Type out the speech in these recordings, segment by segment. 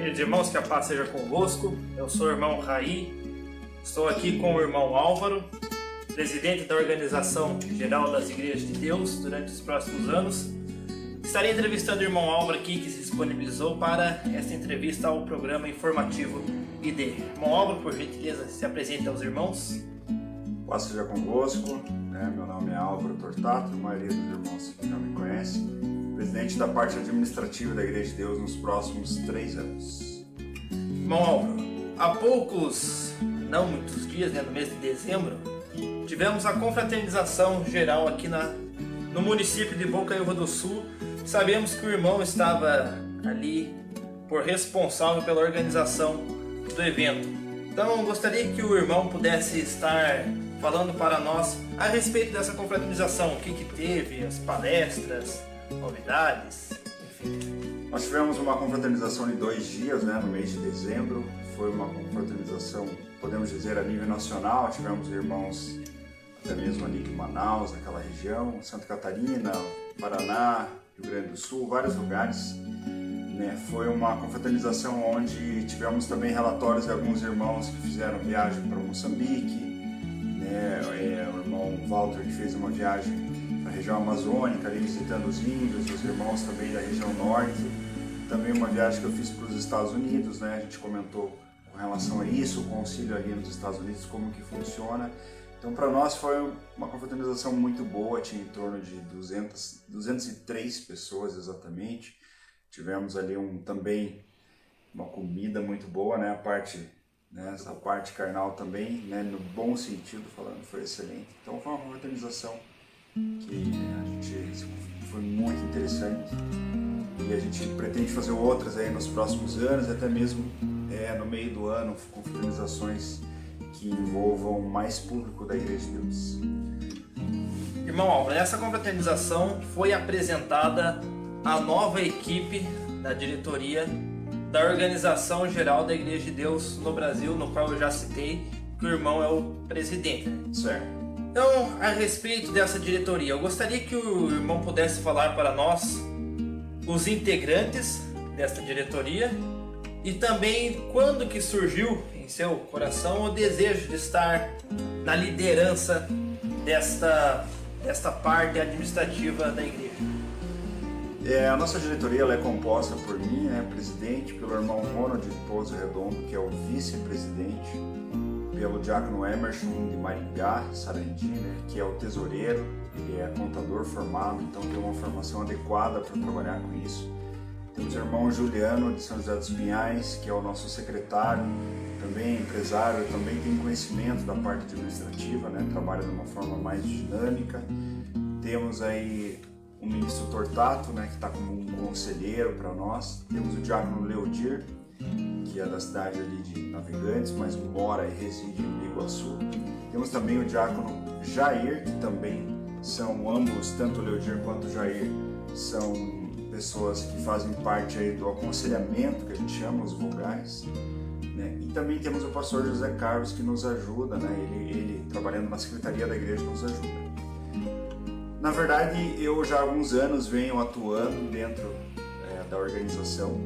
Queridos irmãos, que a paz seja convosco. Eu sou o irmão Raí, estou aqui com o irmão Álvaro, presidente da Organização Geral das Igrejas de Deus durante os próximos anos. Estarei entrevistando o irmão Álvaro aqui, que se disponibilizou para esta entrevista ao programa informativo ID. Irmão Álvaro, por gentileza, se apresente aos irmãos. Paz seja convosco, meu nome é Álvaro Tortato, a maioria dos irmãos já me conhece, presidente da parte administrativa da Igreja de Deus nos próximos 3 anos. Irmão Álvaro, há poucos, não muitos dias, no mês de dezembro, tivemos a confraternização geral aqui no município de Bocaiúva do Sul. Sabemos que o irmão estava ali por responsável pela organização do evento. Então, gostaria que o irmão pudesse estar falando para nós a respeito dessa confraternização, o que teve, as palestras, novidades, enfim. Nós tivemos uma confraternização de 2 dias, no mês de dezembro. Foi uma confraternização, podemos dizer, a nível nacional. Tivemos irmãos até mesmo ali de Manaus, naquela região, Santa Catarina, Paraná, Rio Grande do Sul, vários lugares. Foi uma confraternização onde tivemos também relatórios de alguns irmãos que fizeram viagem para Moçambique, o irmão Walter, que fez uma viagem na região amazônica, ali visitando os índios, os irmãos também da região norte, também uma viagem que eu fiz para os Estados Unidos, a gente comentou com relação a isso, o concílio ali nos Estados Unidos, como que funciona. Então, para nós foi uma confraternização muito boa, tinha em torno de 203 pessoas exatamente. Tivemos ali também uma comida muito boa, a parte, essa parte carnal também, no bom sentido falando, foi excelente. Então foi uma confraternização que foi muito interessante e a gente pretende fazer outras aí nos próximos anos, até mesmo no meio do ano, confraternizações que envolvam mais público da Igreja de Deus. Irmão Álvaro, essa confraternização foi apresentada a nova equipe da diretoria da Organização Geral da Igreja de Deus no Brasil, no qual eu já citei que o irmão é o presidente. Certo. Então, a respeito dessa diretoria, eu gostaria que o irmão pudesse falar para nós os integrantes desta diretoria e também quando que surgiu em seu coração o desejo de estar na liderança desta parte administrativa da igreja. A nossa diretoria ela é composta por mim, presidente, pelo irmão Ronald de Pouso Redondo, que é o vice-presidente, pelo diácono Emerson de Maringá, Sarandi, que é o tesoureiro, ele é contador formado, então tem uma formação adequada para trabalhar com isso. Temos o irmão Juliano de São José dos Pinhais, que é o nosso secretário, também empresário, também tem conhecimento da parte administrativa, trabalha de uma forma mais dinâmica. Temos aí o ministro Tortato, que está como um conselheiro para nós. Temos o diácono Leodir, que é da cidade ali de Navegantes, mas mora e reside em Iguaçu. Temos também o diácono Jair, que também são ambos, tanto o Leodir quanto o Jair, são pessoas que fazem parte aí do aconselhamento, que a gente chama, os vogais. E também temos o pastor José Carlos, que nos ajuda, ele trabalhando na secretaria da igreja nos ajuda. Na verdade, eu já há alguns anos venho atuando dentro da organização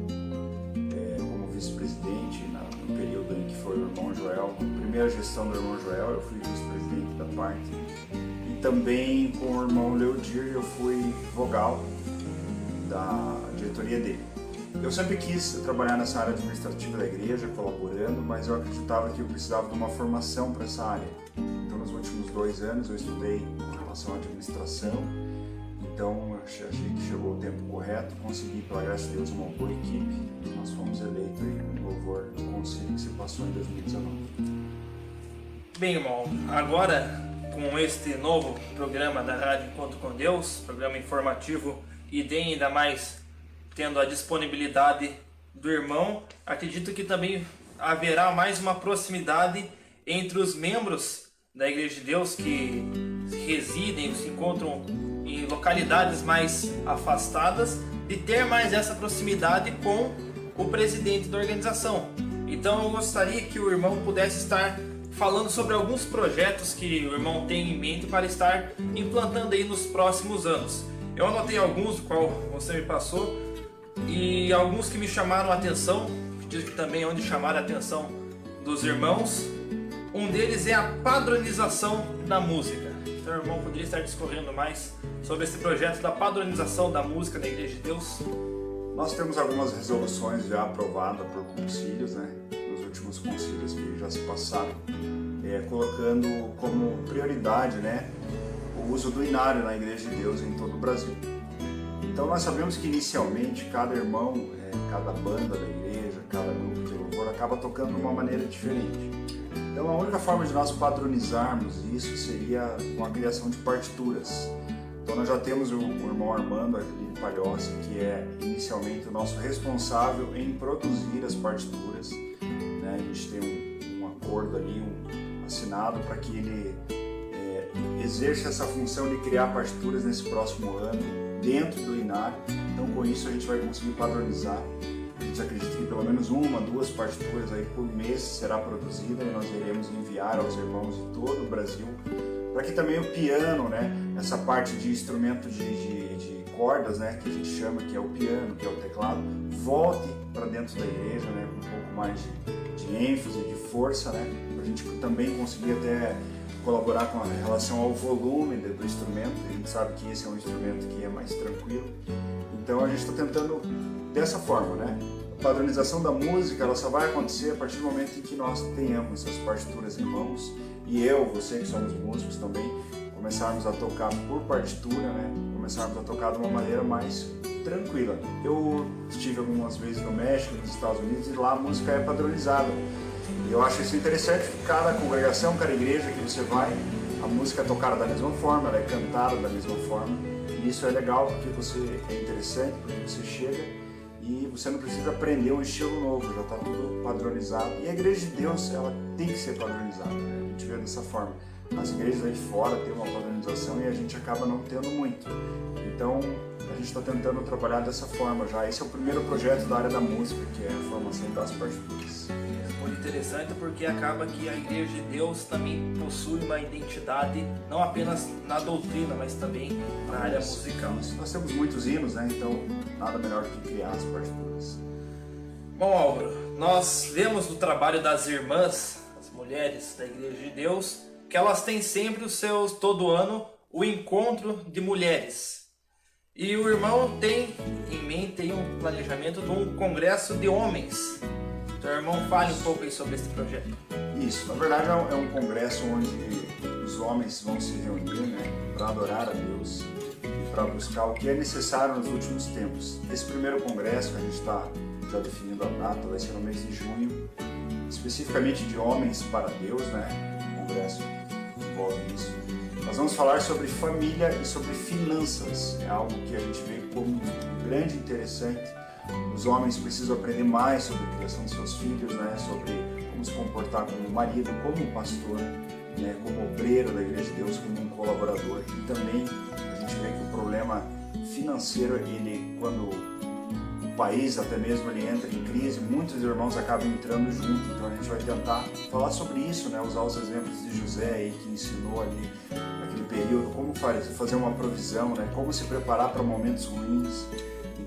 como vice-presidente no período em que foi o irmão Joel, na primeira gestão do irmão Joel eu fui vice-presidente da parte, e também com o irmão Leodir eu fui vogal da diretoria dele. Eu sempre quis trabalhar nessa área administrativa da igreja, colaborando, mas eu acreditava que eu precisava de uma formação para essa área. Então, nos últimos 2 anos eu estudei com relação à administração, então eu achei que chegou o tempo correto, consegui, pela graça de Deus, uma boa equipe. Nós fomos eleitos em louvor do concílio que se passou em 2019. Bem, irmão, agora com este novo programa da Rádio Encontro com Deus, programa informativo e ainda mais tendo a disponibilidade do irmão, acredito que também haverá mais uma proximidade entre os membros da Igreja de Deus que residem, se encontram em localidades mais afastadas, de ter mais essa proximidade com o presidente da organização. Então eu gostaria que o irmão pudesse estar falando sobre alguns projetos que o irmão tem em mente para estar implantando aí nos próximos anos. Eu anotei alguns, do qual você me passou, e alguns que me chamaram a atenção acredito que também é onde chamar a atenção dos irmãos. Um deles é a padronização da música. Então, o irmão poderia estar discorrendo mais sobre esse projeto da padronização da música na Igreja de Deus? Nós temos algumas resoluções já aprovadas por concílios, né? Nos últimos concílios que já se passaram, colocando como prioridade, né, o uso do inário na Igreja de Deus em todo o Brasil. Então nós sabemos que inicialmente cada irmão, cada banda da igreja, cada grupo de louvor acaba tocando de uma maneira diferente. Então a única forma de nós padronizarmos isso seria com a criação de partituras. Então nós já temos o irmão Armando aqui de Palhoça, que é inicialmente o nosso responsável em produzir as partituras, né? A gente tem um acordo ali, assinado para que ele exerça essa função de criar partituras nesse próximo ano dentro do inário. Então com isso a gente vai conseguir padronizar. A gente acredita que pelo menos 1, 2 partituras aí por mês será produzida e nós iremos enviar aos irmãos de todo o Brasil, para que também o piano, né, essa parte de instrumento de cordas, né, que a gente chama, que é o piano, que é o teclado, volte para dentro da igreja, né, com um pouco mais de ênfase, de força, né, para a gente também conseguir até colaborar com a relação ao volume do instrumento. A gente sabe que esse é um instrumento que é mais tranquilo, então a gente está tentando dessa forma, né? A padronização da música ela só vai acontecer a partir do momento em que nós tenhamos as partituras em mãos e você que somos músicos também começarmos a tocar por partitura, né? Começarmos a tocar de uma maneira mais tranquila. Eu estive algumas vezes no México, nos Estados Unidos, e lá a música é padronizada. E eu acho isso interessante, que cada congregação, cada igreja que você vai, a música é tocada da mesma forma, ela é cantada da mesma forma. E isso é legal porque é interessante, porque você chega e você não precisa aprender um estilo novo, já está tudo padronizado. E a Igreja de Deus, ela tem que ser padronizada, né? A gente vê dessa forma. As igrejas aí fora têm uma padronização e a gente acaba não tendo muito. Então, a gente está tentando trabalhar dessa forma já. Esse é o primeiro projeto da área da música, que é a formação das partituras. Muito interessante, porque acaba que a Igreja de Deus também possui uma identidade, não apenas na doutrina, mas também na área musical. Nós temos muitos hinos, né? Então nada melhor do que criar as partituras. Bom, Álvaro, nós vemos no trabalho das irmãs, as mulheres da Igreja de Deus, que elas têm sempre todo ano, o encontro de mulheres. E o irmão tem em mente um planejamento de um congresso de homens. Então, irmão, fale um pouco aí sobre esse projeto. Isso, na verdade é um congresso onde os homens vão se reunir, né, para adorar a Deus e para buscar o que é necessário nos últimos tempos. Esse primeiro congresso, que a gente está já definindo a data, vai ser no mês de junho, especificamente de homens para Deus, né? O congresso envolve isso. Nós vamos falar sobre família e sobre finanças. É algo que a gente vê como grande interessante. Os homens precisam aprender mais sobre a criação de seus filhos, né? Sobre como se comportar como marido, como pastor, né? Como obreiro da Igreja de Deus, como um colaborador. E também a gente vê que o problema financeiro, quando o país até mesmo ele entra em crise, muitos irmãos acabam entrando junto. Então a gente vai tentar falar sobre isso, né? Usar os exemplos de José aí, que ensinou ali naquele período como fazer uma provisão, né? Como se preparar para momentos ruins.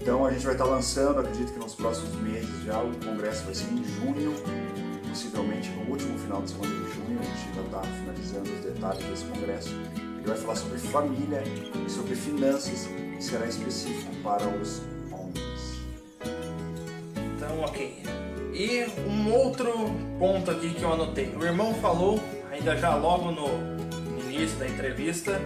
Então a gente vai estar lançando, acredito que nos próximos meses já, o congresso vai ser em junho, possivelmente no último final de semana de junho. A gente já está finalizando os detalhes desse congresso. Ele vai falar sobre família e sobre finanças, e será específico para os homens. Então, ok. E um outro ponto aqui que eu anotei. O irmão falou, ainda já logo no início da entrevista,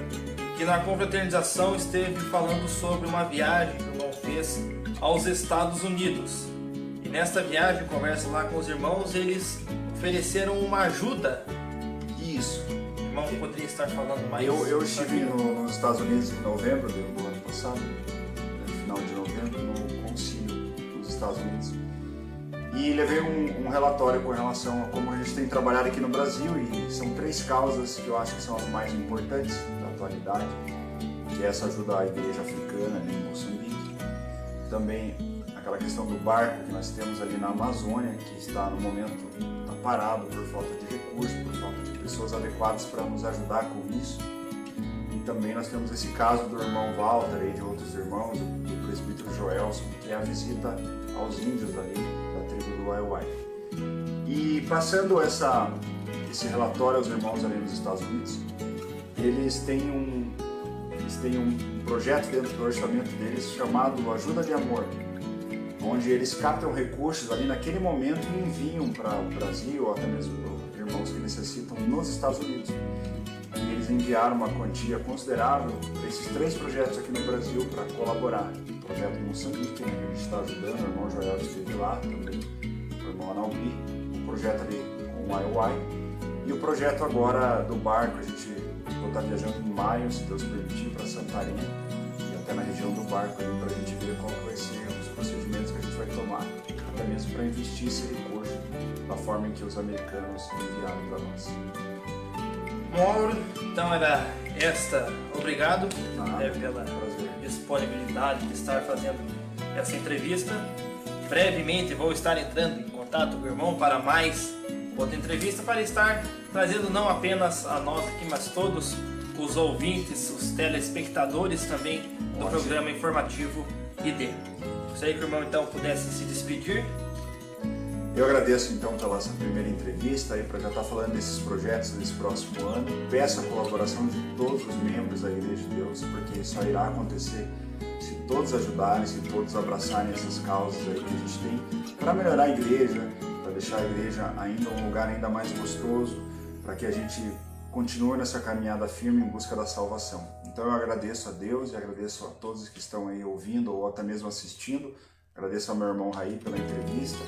que na confraternização esteve falando sobre uma viagem que o irmão fez aos Estados Unidos. E nesta viagem, conversa lá com os irmãos, eles ofereceram uma ajuda. Isso. O irmão poderia estar falando mais? Eu estive nos Estados Unidos em novembro do ano passado, no final de novembro, no concílio dos Estados Unidos. E levei um relatório com relação a como a gente tem trabalhado aqui no Brasil, e são 3 causas que eu acho que são as mais importantes da atualidade, que é essa ajuda à igreja africana ali em Moçambique. Também aquela questão do barco que nós temos ali na Amazônia, que está no momento parado por falta de recursos, por falta de pessoas adequadas para nos ajudar com isso. E também nós temos esse caso do irmão Walter e de outros irmãos, do presbítero Joelson, que é a visita aos índios ali da tribo do do IOI. E passando esse relatório aos irmãos ali nos Estados Unidos, eles têm um projeto dentro do orçamento deles chamado Ajuda de Amor, onde eles captam recursos ali naquele momento e enviam para o Brasil ou até mesmo para irmãos que necessitam nos Estados Unidos. E eles enviaram uma quantia considerável para esses 3 projetos aqui no Brasil para colaborar. O projeto Moçambique, que a gente está ajudando, o irmão Joel esteve lá, também o irmão Analbi, o projeto ali com o IOI, e o projeto agora do barco, a gente vai estar viajando em maio, se Deus permitir, para Santarém, e até na região do barco ali, para a gente ver qual vai ser os procedimentos que a gente vai tomar, até mesmo para investir esse recurso da forma em que os americanos enviaram para nós. Mauro, então era esta. Obrigado pela prazer. Disponibilidade de estar fazendo essa entrevista. Brevemente vou estar entrando em contato com o irmão para mais outra entrevista, para estar trazendo não apenas a nós aqui, mas todos os ouvintes, os telespectadores também do programa informativo ID. Gostaria que o irmão então pudesse se despedir. Eu agradeço então pela essa primeira entrevista aí para já estar falando desses projetos desse próximo ano. Peço a colaboração de todos os membros da Igreja de Deus, porque só irá acontecer se todos ajudarem, se todos abraçarem essas causas aí que a gente tem para melhorar a igreja, para deixar a igreja ainda um lugar ainda mais gostoso, para que a gente continue nessa caminhada firme em busca da salvação. Então eu agradeço a Deus e agradeço a todos que estão aí ouvindo ou até mesmo assistindo. Agradeço ao meu irmão Raí pela entrevista,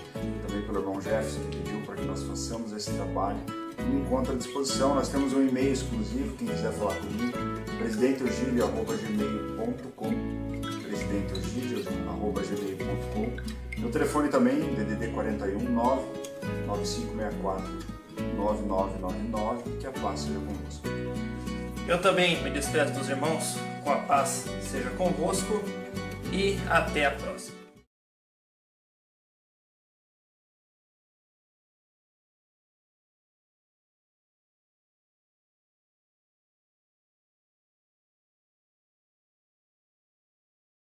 também pelo irmão Jefferson que pediu para que nós façamos esse trabalho. Me encontro à disposição, nós temos um e-mail exclusivo, quem quiser falar comigo, presidenteogílio@gmail.com, presidenteogílio@gmail.com. Meu telefone também, DDD 41 99564 9999, que a paz seja convosco. Eu também me despeço dos irmãos, com a paz seja convosco e até a próxima.